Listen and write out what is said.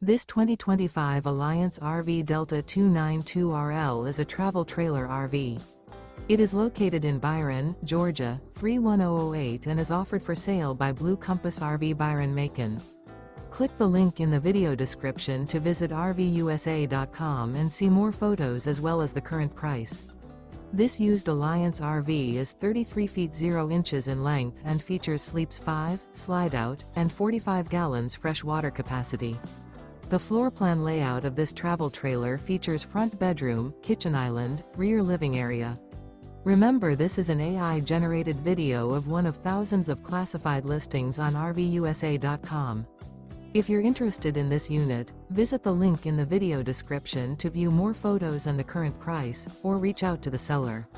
This 2025 Alliance RV Delta 292RL is a travel trailer RV. It is located in Byron, Georgia, 31008 and is offered for sale by Blue Compass RV Byron-Macon. Click the link in the video description to visit RVUSA.com and see more photos as well as the current price. This used Alliance RV is 33 feet 0 inches in length and features sleeps 5, slide-out, and 45 gallons fresh water capacity. The floor plan layout of this travel trailer features front bedroom, kitchen island, rear living area. Remember, this is an AI-generated video of one of thousands of classified listings on RVUSA.com. If you're interested in this unit, visit the link in the video description to view more photos and the current price, or reach out to the seller.